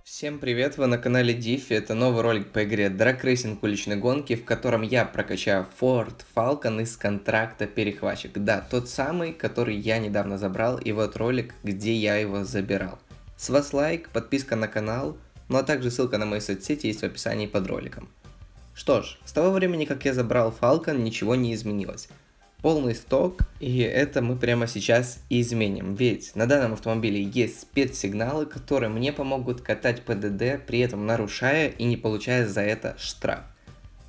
Всем привет, вы на канале Diffy, это новый ролик по игре Drag Racing уличной гонки, в котором я прокачаю Ford Falcon из контракта перехватчик. Да, тот самый, который я недавно забрал, и вот ролик, где я его забирал. С вас лайк, подписка на канал, ну а также ссылка на мои соцсети есть в описании под роликом. Что ж, с того времени, как я забрал Falcon, ничего не изменилось. Полный сток, и это мы прямо сейчас изменим, ведь на данном автомобиле есть спецсигналы, которые мне помогут катать ПДД, при этом нарушая и не получая за это штраф.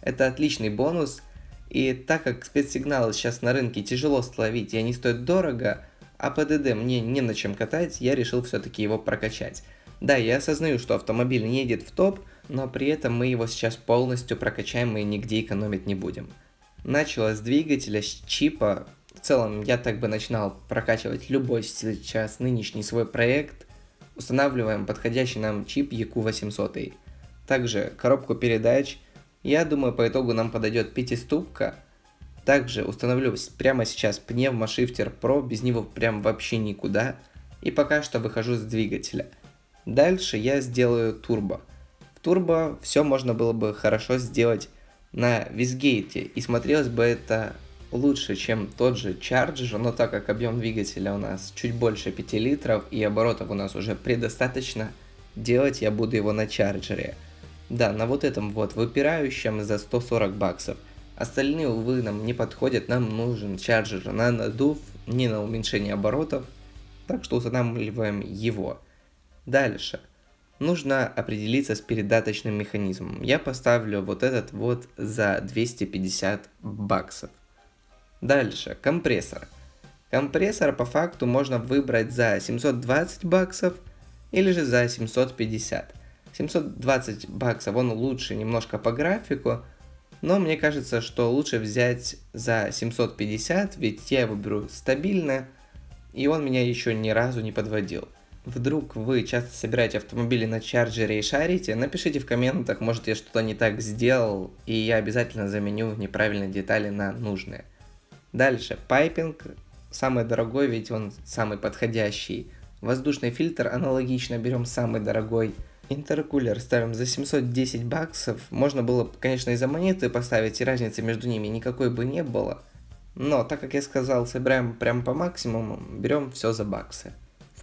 Это отличный бонус, и так как спецсигналы сейчас на рынке тяжело словить и они стоят дорого, а ПДД мне не на чем катать, я решил все-таки его прокачать. Да, я осознаю, что автомобиль не едет в топ, но при этом мы его сейчас полностью прокачаем и нигде экономить не будем. Начало с двигателя, с чипа. В целом, я так бы начинал прокачивать любой сейчас нынешний свой проект. Устанавливаем подходящий нам чип EQ800. Также коробку передач. Я думаю, по итогу нам подойдет пятиступка. Также установлю прямо сейчас пневмошифтер Pro, без него прям вообще никуда. И пока что выхожу с двигателя. Дальше я сделаю турбо. В турбо все можно было бы хорошо сделать на Визгейте, и смотрелось бы это лучше, чем тот же Charger, но так как объем двигателя у нас чуть больше 5 литров и оборотов у нас уже предостаточно, делать я буду его на Charger. Да, на вот этом вот выпирающем за 140 баксов. Остальные, увы, нам не подходят, нам нужен Charger на надув, не на уменьшение оборотов, так что устанавливаем его. Дальше. Нужно определиться с передаточным механизмом. Я поставлю вот этот вот за 250 баксов. Дальше, компрессор. Компрессор по факту можно выбрать за 720 баксов или же за 750. 720 баксов он лучше немножко по графику, но мне кажется, что лучше взять за 750, ведь я его беру стабильно, и он меня еще ни разу не подводил. Вдруг вы часто собираете автомобили на чарджере и шарите, напишите в комментах, может я что-то не так сделал, и я обязательно заменю неправильные детали на нужные. Дальше, пайпинг, самый дорогой, ведь он самый подходящий. Воздушный фильтр аналогично берем самый дорогой. Интеркулер ставим за 710 баксов, можно было, конечно, и за монеты поставить, и разницы между ними никакой бы не было. Но, так как я сказал, собираем прям по максимуму, берем все за баксы.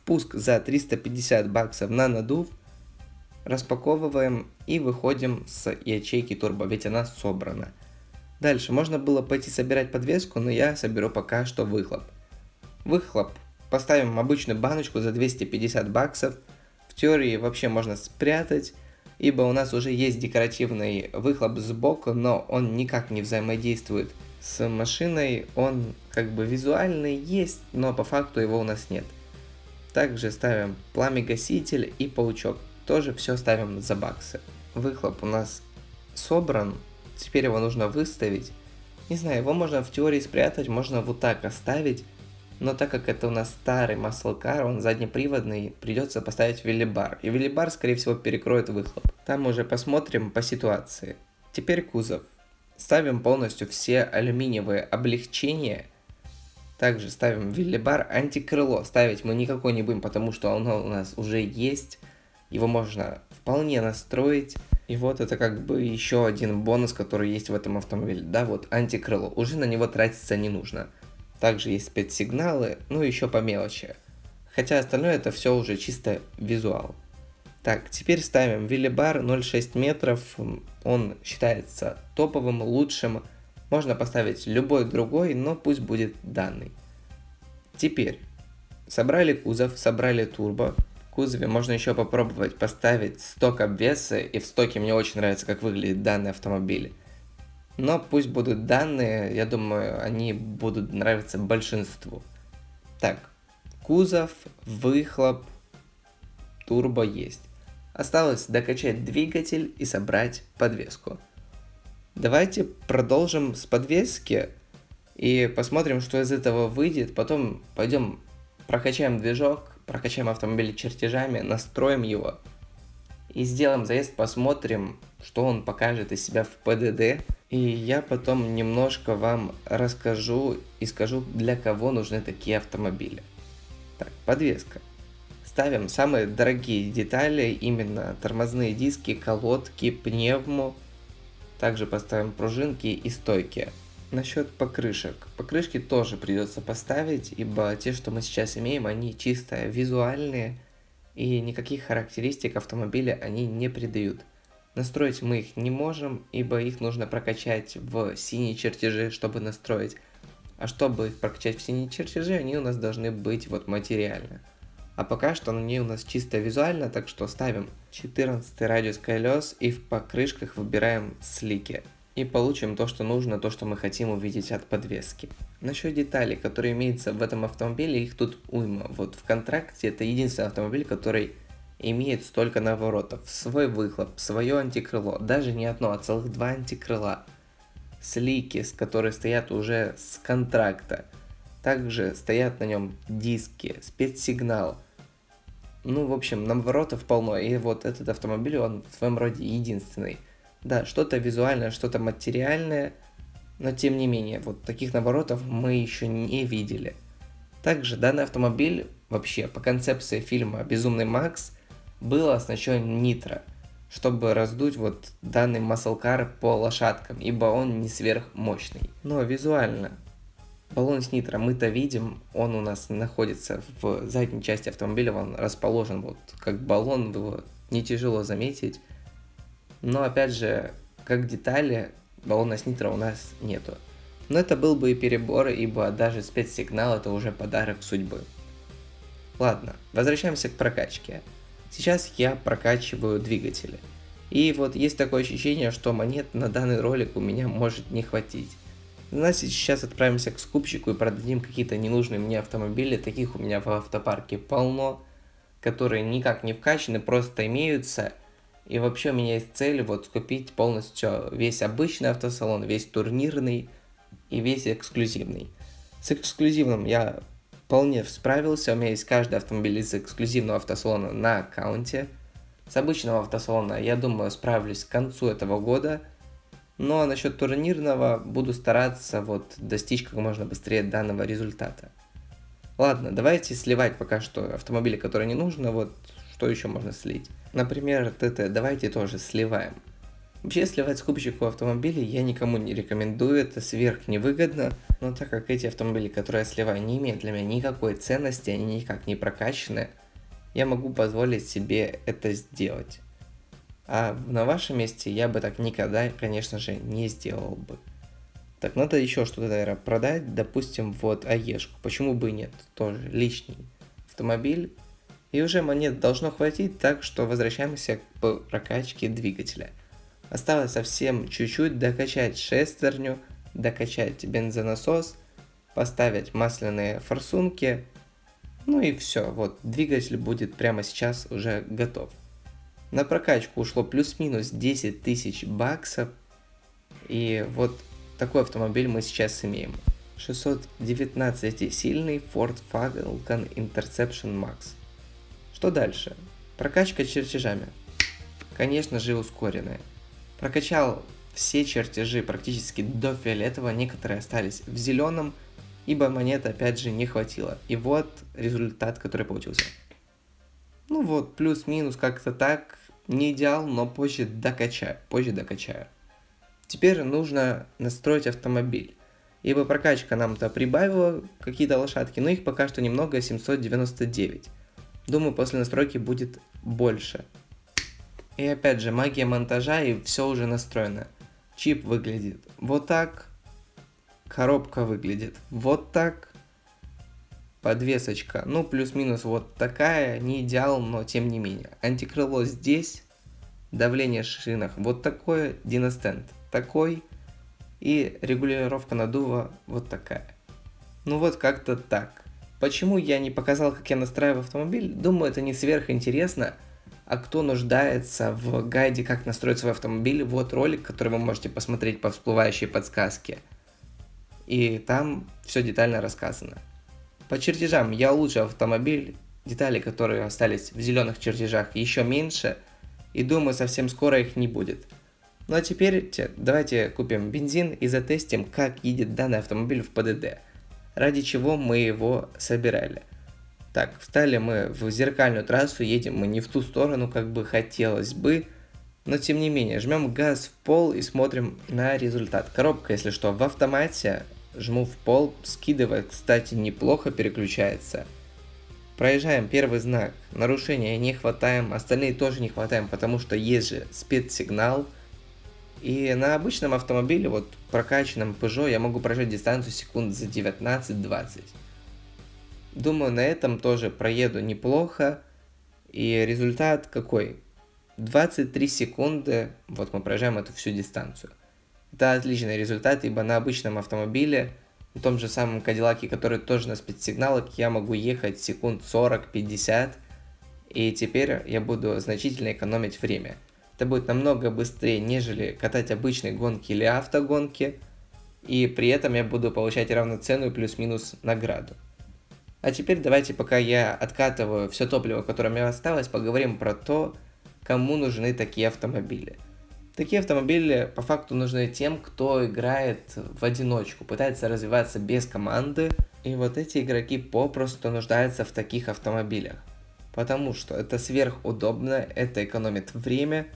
Впуск за 350 баксов на надув, распаковываем и выходим с ячейки турбо, ведь она собрана. Дальше можно было пойти собирать подвеску, но я соберу пока что выхлоп. Выхлоп поставим обычную баночку за 250 баксов, в теории вообще можно спрятать, ибо у нас уже есть декоративный выхлоп сбоку, но он никак не взаимодействует с машиной, он как бы визуально есть, но по факту его у нас нет. Также ставим пламя-гаситель и паучок. Тоже все ставим за баксы. Выхлоп у нас собран. Теперь его нужно выставить. Не знаю, его можно в теории спрятать, можно вот так оставить. Но так как это у нас старый muscle car, он заднеприводный, придется поставить велибар. И велибар, скорее всего, перекроет выхлоп. Там уже посмотрим по ситуации. Теперь кузов. Ставим полностью все алюминиевые облегчения. Также ставим велибар, антикрыло ставить мы никакой не будем, потому что оно у нас уже есть. Его можно вполне настроить. И вот это как бы еще один бонус, который есть в этом автомобиле. Да, вот антикрыло. Уже на него тратиться не нужно. Также есть спецсигналы, ну и еще по мелочи. Хотя остальное это все уже чисто визуал. Так, теперь ставим велибар 0,6 метров. Он считается топовым, лучшим. Можно поставить любой другой, но пусть будет данный. Теперь собрали кузов, собрали турбо. В кузове можно еще попробовать поставить сток обвеса, и в стоке мне очень нравится, как выглядит данный автомобиль. Но пусть будут данные, я думаю, они будут нравиться большинству. Так, кузов, выхлоп, турбо есть. Осталось докачать двигатель и собрать подвеску. Давайте продолжим с подвески и посмотрим, что из этого выйдет. Потом пойдем прокачаем движок, прокачаем автомобиль чертежами, настроим его и сделаем заезд, посмотрим, что он покажет из себя в ПДД. И я потом немножко вам расскажу и скажу, для кого нужны такие автомобили. Так, подвеска. Ставим самые дорогие детали, именно тормозные диски, колодки, пневму. Также поставим пружинки и стойки. Насчет покрышек. Покрышки тоже придется поставить, ибо те, что мы сейчас имеем, они чисто визуальные и никаких характеристик автомобиля они не придают. Настроить мы их не можем, ибо их нужно прокачать в синие чертежи, чтобы настроить. А чтобы их прокачать в синие чертежи, они у нас должны быть вот материально. А пока что они у нас чисто визуально, так что ставим 14 радиус колес и в покрышках выбираем слики. И получим то, что нужно, то, что мы хотим увидеть от подвески. Насчет деталей, которые имеются в этом автомобиле, их тут уйма. Вот в контракте это единственный автомобиль, который имеет столько наворотов. Свой выхлоп, свое антикрыло, даже не одно, а целых два антикрыла. Слики, которые стоят уже с контракта. Также стоят на нем диски, спецсигнал. Ну, в общем, наворотов полно, и вот этот автомобиль, он в своем роде единственный. Да, что-то визуальное, что-то материальное, но тем не менее, вот таких наворотов мы еще не видели. Также данный автомобиль, вообще, по концепции фильма «Безумный Макс», был оснащен нитро, чтобы раздуть вот данный маслкар по лошадкам, ибо он не сверхмощный. Но визуально баллон с нитро мы-то видим, он у нас находится в задней части автомобиля, он расположен вот как баллон, его не тяжело заметить. Но опять же, как детали, баллона с нитро у нас нету. Но это был бы и перебор, ибо даже спецсигнал это уже подарок судьбы. Ладно, возвращаемся к прокачке. Сейчас я прокачиваю двигатели. И вот есть такое ощущение, что монет на данный ролик у меня может не хватить. Значит, сейчас отправимся к скупщику и продадим какие-то ненужные мне автомобили. Таких у меня в автопарке полно, которые никак не вкачаны, просто имеются. И вообще у меня есть цель вот скупить полностью весь обычный автосалон, весь турнирный и весь эксклюзивный. С эксклюзивным я вполне справился, у меня есть каждый автомобиль из эксклюзивного автосалона на аккаунте. С обычного автосалона, я думаю, справлюсь к концу этого года. Ну а насчет турнирного буду стараться вот достичь как можно быстрее данного результата. Ладно, давайте сливать пока что автомобили, которые не нужно, вот что еще можно слить. Например, ТТ, давайте тоже сливаем. Вообще сливать скупщику автомобилей я никому не рекомендую, это сверх невыгодно, но так как эти автомобили, которые я сливаю, не имеют для меня никакой ценности, они никак не прокачаны, я могу позволить себе это сделать. А на вашем месте я бы так никогда, конечно же, не сделал бы. Так, надо еще что-то, наверное, продать, допустим, вот АЕшку, почему бы и нет, тоже лишний автомобиль. И уже монет должно хватить, так что возвращаемся к прокачке двигателя. Осталось совсем чуть-чуть докачать шестерню, докачать бензонасос, поставить масляные форсунки. Ну и все, вот двигатель будет прямо сейчас уже готов. На прокачку ушло плюс-минус 10 тысяч баксов. И вот такой автомобиль мы сейчас имеем. 619-сильный Ford Falcon Interception Max. Что дальше? Прокачка чертежами. Конечно же ускоренная. Прокачал все чертежи практически до фиолетового, некоторые остались в зеленом, ибо монет опять же не хватило. И вот результат, который получился. Ну вот, плюс-минус как-то так, не идеал, но позже докачаю. Теперь нужно настроить автомобиль. Ибо прокачка нам-то прибавила какие-то лошадки, но их пока что немного, 799. Думаю, после настройки будет больше. И опять же, магия монтажа, и все уже настроено. Чип выглядит вот так. Коробка выглядит вот так. Подвесочка, ну плюс-минус вот такая, не идеал, но тем не менее. Антикрыло здесь. Давление в шинах вот такое. Диностенд такой. И регулировка наддува вот такая. Ну вот как-то так. Почему я не показал, как я настраиваю автомобиль? Думаю, это не сверхинтересно. А кто нуждается в гайде, как настроить свой автомобиль, вот ролик, который вы можете посмотреть по всплывающей подсказке. И там все детально рассказано. По чертежам я улучшил автомобиль. Детали, которые остались в зеленых чертежах, еще меньше. И думаю, совсем скоро их не будет. Ну а теперь давайте купим бензин и затестим, как едет данный автомобиль в ПДД. Ради чего мы его собирали. Так, встали мы в зеркальную трассу, едем мы не в ту сторону, как бы хотелось бы, но тем не менее, жмем газ в пол и смотрим на результат. Коробка, если что, в автомате, жму в пол, скидывает, кстати, неплохо переключается. Проезжаем первый знак, нарушения не хватаем, остальные тоже не хватаем, потому что есть же спецсигнал. И на обычном автомобиле, вот прокачанном Peugeot, я могу прожать дистанцию секунд за 19-20. Думаю, на этом тоже проеду неплохо. И результат какой? 23 секунды, вот мы проезжаем эту всю дистанцию. Это отличный результат, ибо на обычном автомобиле, на том же самом Кадиллаке, который тоже на спецсигналах, я могу ехать секунд 40-50. И теперь я буду значительно экономить время. Это будет намного быстрее, нежели катать обычные гонки или автогонки. И при этом я буду получать равноценную плюс-минус награду. А теперь давайте, пока я откатываю все топливо, которое мне осталось, поговорим про то, кому нужны такие автомобили. Такие автомобили по факту нужны тем, кто играет в одиночку, пытается развиваться без команды. И вот эти игроки попросту нуждаются в таких автомобилях. Потому что это сверхудобно, это экономит время.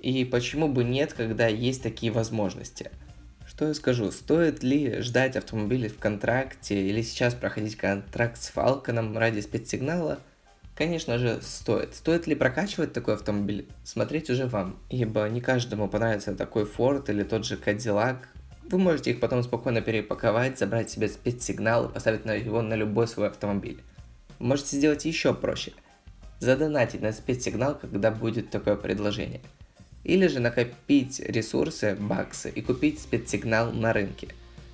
И почему бы нет, когда есть такие возможности? Что я скажу, стоит ли ждать автомобиля в контракте или сейчас проходить контракт с Falcon ради спецсигнала? Конечно же стоит. Стоит ли прокачивать такой автомобиль? Смотреть уже вам. Ибо не каждому понравится такой Ford или тот же Cadillac. Вы можете их потом спокойно перепаковать, забрать себе спецсигнал и поставить его на любой свой автомобиль. Вы можете сделать еще проще. Задонатить на спецсигнал, когда будет такое предложение. Или же накопить ресурсы, баксы, и купить спецсигнал на рынке.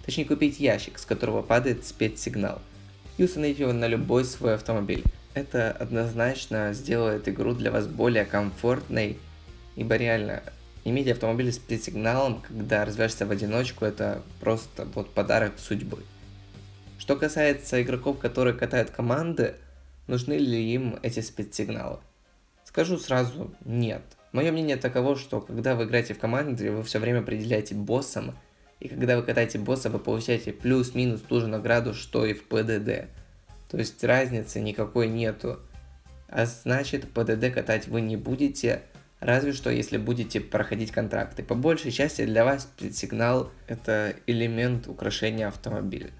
Точнее, купить ящик, с которого падает спецсигнал. И установить его на любой свой автомобиль. Это однозначно сделает игру для вас более комфортной. Ибо реально, иметь автомобиль с спецсигналом, когда развиваешься в одиночку, это просто вот подарок судьбы. Что касается игроков, которые катают команды, нужны ли им эти спецсигналы? Скажу сразу, нет. Мое мнение таково, что когда вы играете в команде, вы все время определяете боссом, и когда вы катаете босса, вы получаете плюс-минус ту же награду, что и в ПДД. То есть разницы никакой нету. А значит, ПДД катать вы не будете, разве что если будете проходить контракты. По большей части для вас спецсигнал — это элемент украшения автомобиля.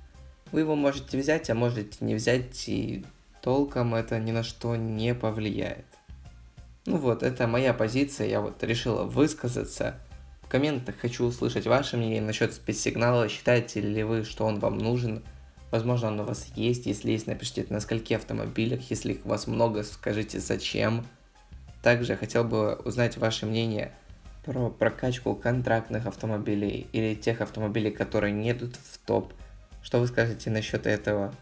Вы его можете взять, а можете не взять, и толком это ни на что не повлияет. Ну вот, это моя позиция, я вот решила высказаться. В комментах хочу услышать ваше мнение насчет спецсигнала, считаете ли вы, что он вам нужен. Возможно, он у вас есть, если есть, напишите на скольких автомобилях, если их у вас много, скажите зачем. Также я хотел бы узнать ваше мнение про прокачку контрактных автомобилей или тех автомобилей, которые не идут в топ. Что вы скажете насчет этого?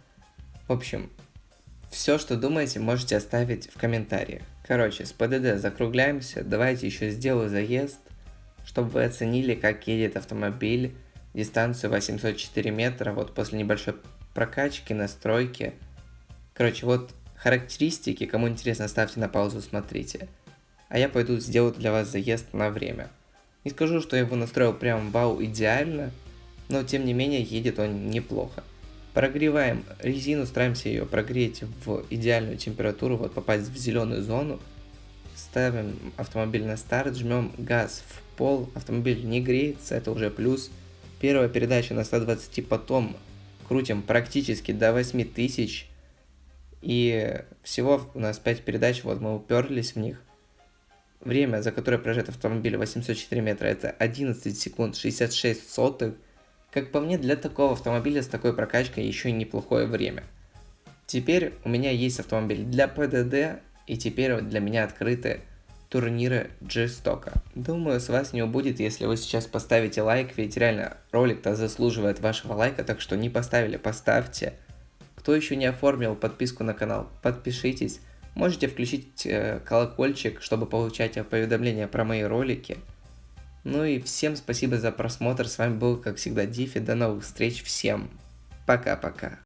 В общем, все, что думаете, можете оставить в комментариях. Короче, с ПДД закругляемся. Давайте еще сделаю заезд, чтобы вы оценили, как едет автомобиль. Дистанцию 804 метра, вот после небольшой прокачки, настройки. Короче, вот характеристики, кому интересно, ставьте на паузу, смотрите. А я пойду сделаю для вас заезд на время. Не скажу, что я его настроил прям вау идеально, но тем не менее едет он неплохо. Прогреваем резину, стараемся ее прогреть в идеальную температуру, вот попасть в зеленую зону. Ставим автомобиль на старт, жмем газ в пол, автомобиль не греется, это уже плюс. Первая передача на 120, потом крутим практически до 8000. И всего у нас 5 передач, вот мы уперлись в них. Время, за которое проезжает автомобиль 804 метра, это 11 секунд 66 сотых. Как по мне, для такого автомобиля с такой прокачкой еще неплохое время. Теперь у меня есть автомобиль для ПДД, и теперь для меня открыты турниры G-Stock. Думаю, с вас не убудет, если вы сейчас поставите лайк, ведь реально ролик-то заслуживает вашего лайка, так что не поставили, поставьте. Кто еще не оформил подписку на канал, подпишитесь. Можете включить колокольчик, чтобы получать уведомления про мои ролики. Ну и всем спасибо за просмотр, с вами был, как всегда, Дифи, до новых встреч, всем пока-пока.